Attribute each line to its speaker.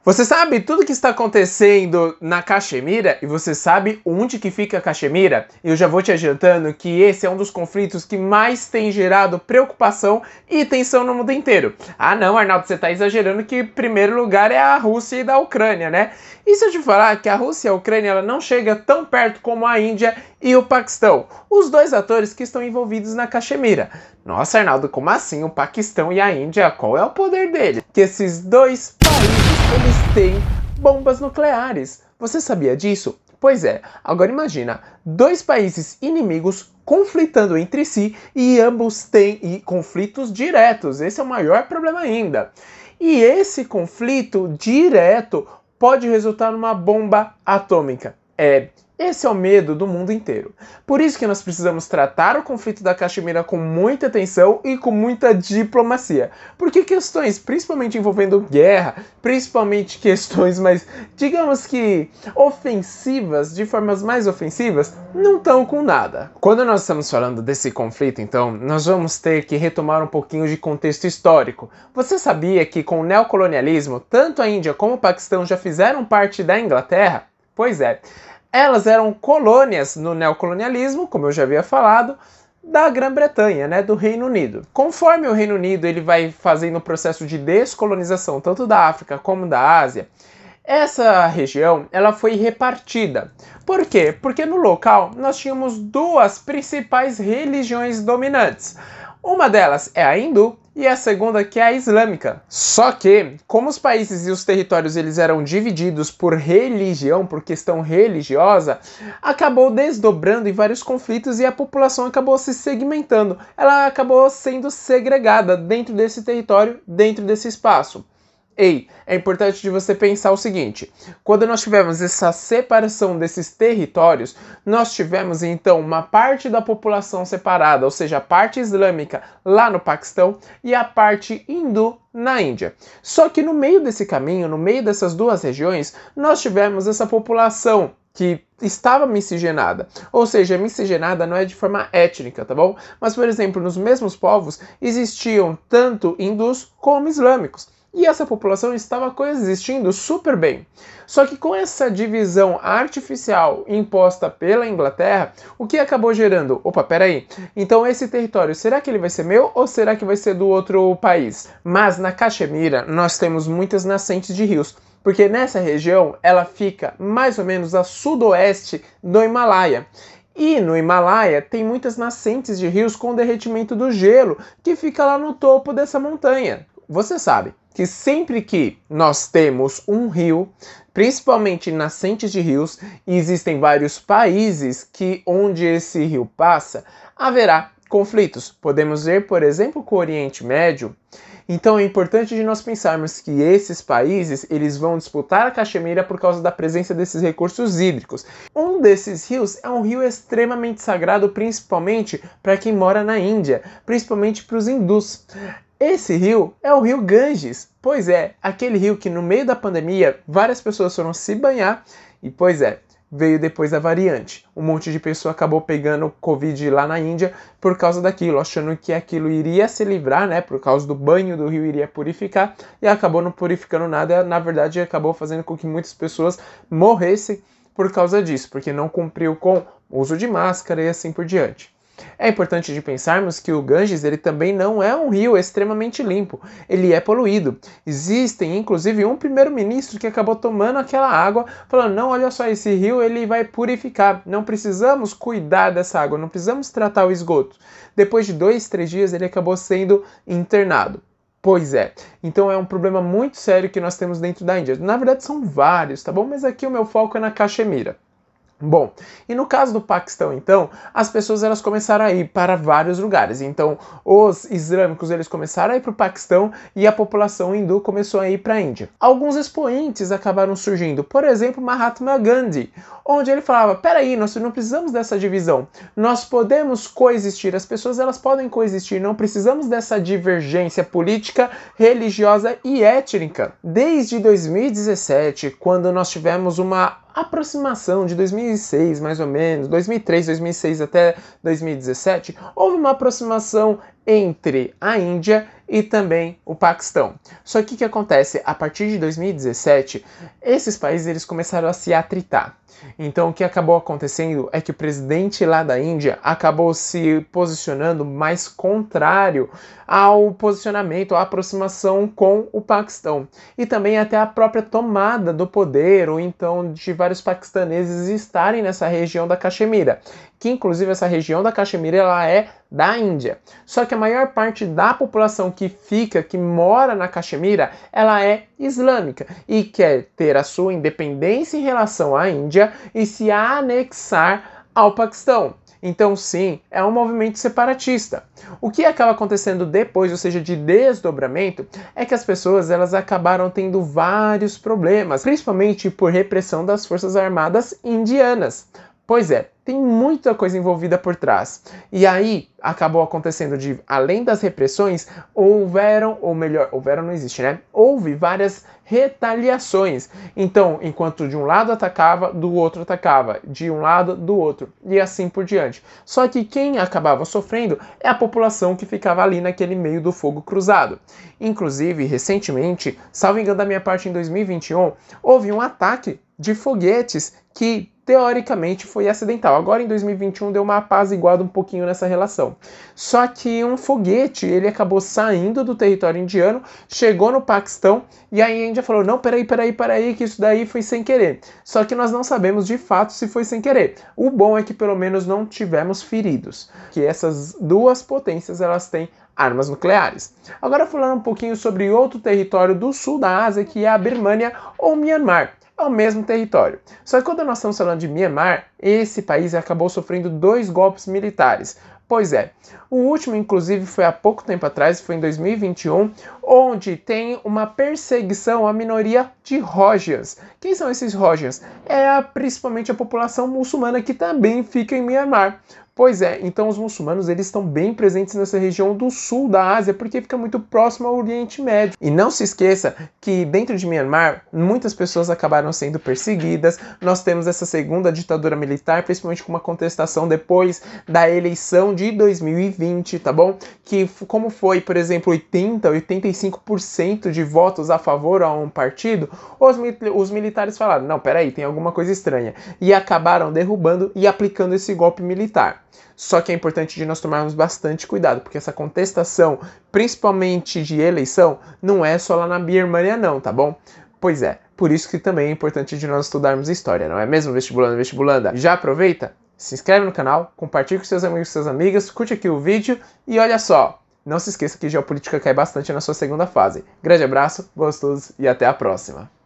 Speaker 1: Você sabe tudo o que está acontecendo na Caxemira e você sabe onde que fica a Caxemira? Eu já vou te adiantando que esse é um dos conflitos que mais tem gerado preocupação e tensão no mundo inteiro. Ah não, Arnaldo, você está exagerando que primeiro lugar é a Rússia e da Ucrânia, né? E se eu te falar que a Rússia e a Ucrânia ela não chega tão perto como a Índia e o Paquistão, os dois atores que estão envolvidos na Caxemira. Nossa, Arnaldo, como assim? O Paquistão e a Índia, qual é o poder dele? Que esses dois países eles têm bombas nucleares. Você sabia disso? Pois é, agora imagina, dois países inimigos conflitando entre si e ambos têm conflitos diretos. Esse é o maior problema ainda. E esse conflito direto pode resultar numa bomba atômica. Esse é o medo do mundo inteiro. Por isso que nós precisamos tratar o conflito da Caxemira com muita atenção e com muita diplomacia. Porque questões, principalmente envolvendo guerra, principalmente questões mais, digamos que, ofensivas, de formas mais ofensivas, não estão com nada. Quando nós estamos falando desse conflito, então, nós vamos ter que retomar um pouquinho de contexto histórico. Você sabia que com o neocolonialismo, tanto a Índia como o Paquistão já fizeram parte da Inglaterra? Pois é. Elas eram colônias no neocolonialismo, como eu já havia falado, da Grã-Bretanha, né, do Reino Unido. Conforme o Reino Unido ele vai fazendo o processo de descolonização tanto da África como da Ásia, essa região ela foi repartida. Por quê? Porque no local nós tínhamos duas principais religiões dominantes. Uma delas é a hindu e a segunda que é a islâmica. Só que, como os países e os territórios eles eram divididos por religião, por questão religiosa, acabou desdobrando em vários conflitos e a população acabou se segmentando. Ela acabou sendo segregada dentro desse território, dentro desse espaço. É importante de você pensar o seguinte, quando nós tivemos essa separação desses territórios, nós tivemos então uma parte da população separada, ou seja, a parte islâmica lá no Paquistão e a parte hindu na Índia. Só que no meio desse caminho, no meio dessas duas regiões, nós tivemos essa população que estava miscigenada, ou seja, miscigenada não é de forma étnica, tá bom? Mas, por exemplo, nos mesmos povos existiam tanto hindus como islâmicos. E essa população estava coexistindo super bem. Só que com essa divisão artificial imposta pela Inglaterra, o que acabou gerando? Opa, peraí, então esse território, será que ele vai ser meu ou será que vai ser do outro país? Mas na Caxemira nós temos muitas nascentes de rios, porque nessa região ela fica mais ou menos a sudoeste do Himalaia. E no Himalaia tem muitas nascentes de rios com derretimento do gelo que fica lá no topo dessa montanha. Você sabe que sempre que nós temos um rio, principalmente nascentes de rios, e existem vários países onde esse rio passa, haverá conflitos. Podemos ver, por exemplo, com o Oriente Médio. Então é importante de nós pensarmos que esses países eles vão disputar a Caxemira por causa da presença desses recursos hídricos. Um desses rios é um rio extremamente sagrado, principalmente para quem mora na Índia, principalmente para os hindus. Esse rio é o rio Ganges. Pois é, aquele rio que no meio da pandemia várias pessoas foram se banhar e, pois é, veio depois a variante. Um monte de pessoa acabou pegando Covid lá na Índia por causa daquilo, achando que aquilo iria se livrar, né, por causa do banho do rio iria purificar e acabou não purificando nada, na verdade acabou fazendo com que muitas pessoas morressem por causa disso, porque não cumpriu com o uso de máscara e assim por diante. É importante de pensarmos que o Ganges ele também não é um rio extremamente limpo, ele é poluído. Existem inclusive um primeiro-ministro que acabou tomando aquela água, falando, não, olha só, esse rio ele vai purificar, não precisamos cuidar dessa água, não precisamos tratar o esgoto. Depois de 2, 3 dias ele acabou sendo internado. Pois é, então é um problema muito sério que nós temos dentro da Índia. Na verdade são vários, tá bom? Mas aqui o meu foco é na Caxemira. Bom, e no caso do Paquistão, então, as pessoas elas começaram a ir para vários lugares. Então, os islâmicos eles começaram a ir para o Paquistão e a população hindu começou a ir para a Índia. Alguns expoentes acabaram surgindo, por exemplo, Mahatma Gandhi, onde ele falava, peraí, nós não precisamos dessa divisão, nós podemos coexistir, as pessoas elas podem coexistir, não precisamos dessa divergência política, religiosa e étnica. Desde 2017, quando nós tivemos uma aproximação de 2006, mais ou menos, 2003, 2006 até 2017, houve uma aproximação entre a Índia e também o Paquistão. Só que o que acontece? A partir de 2017, esses países eles começaram a se atritar. Então o que acabou acontecendo é que o presidente lá da Índia acabou se posicionando mais contrário ao posicionamento, à aproximação com o Paquistão. E também até a própria tomada do poder, ou então de vários paquistaneses estarem nessa região da Caxemira. Que inclusive essa região da Caxemira ela é da Índia. Só que a maior parte da população que mora na Caxemira, ela é islâmica e quer ter a sua independência em relação à Índia e se anexar ao Paquistão. Então, sim, é um movimento separatista. O que acaba acontecendo depois, ou seja, de desdobramento, é que as pessoas elas acabaram tendo vários problemas, principalmente por repressão das Forças Armadas indianas. Pois é, tem muita coisa envolvida por trás. E aí, acabou acontecendo de, além das repressões, houveram não existe, né? Houve várias retaliações. Então, enquanto de um lado atacava, do outro atacava. De um lado, do outro. E assim por diante. Só que quem acabava sofrendo é a população que ficava ali naquele meio do fogo cruzado. Inclusive, recentemente, salvo engano da minha parte em 2021, houve um ataque de foguetes que teoricamente foi acidental. Agora em 2021 deu uma apaziguada um pouquinho nessa relação. Só que um foguete, ele acabou saindo do território indiano, chegou no Paquistão e aí a Índia falou, não, peraí, que isso daí foi sem querer. Só que nós não sabemos de fato se foi sem querer. O bom é que pelo menos não tivemos feridos. Que essas duas potências, elas têm armas nucleares. Agora falando um pouquinho sobre outro território do sul da Ásia, que é a Birmânia ou Myanmar. É o mesmo território. Só que quando nós estamos falando de Myanmar, esse país acabou sofrendo 2 golpes militares. Pois é, o último inclusive foi há pouco tempo atrás, foi em 2021, onde tem uma perseguição à minoria de Rohingyas. Quem são esses Rohingyas? Principalmente a população muçulmana que também fica em Myanmar. Pois é, então os muçulmanos eles estão bem presentes nessa região do sul da Ásia, porque fica muito próximo ao Oriente Médio. E não se esqueça que dentro de Myanmar, muitas pessoas acabaram sendo perseguidas. Nós temos essa segunda ditadura militar, principalmente com uma contestação depois da eleição de 2020, tá bom? Que como foi, por exemplo, 85% de votos a favor a um partido, os militares falaram, não, peraí, tem alguma coisa estranha. E acabaram derrubando e aplicando esse golpe militar. Só que é importante de nós tomarmos bastante cuidado, porque essa contestação, principalmente de eleição, não é só lá na Birmânia não, tá bom? Pois é, por isso que também é importante de nós estudarmos história, não é mesmo, vestibulanda? Já aproveita, se inscreve no canal, compartilha com seus amigos e suas amigas, curte aqui o vídeo e olha só, não se esqueça que geopolítica cai bastante na sua segunda fase. Grande abraço, gostoso e até a próxima!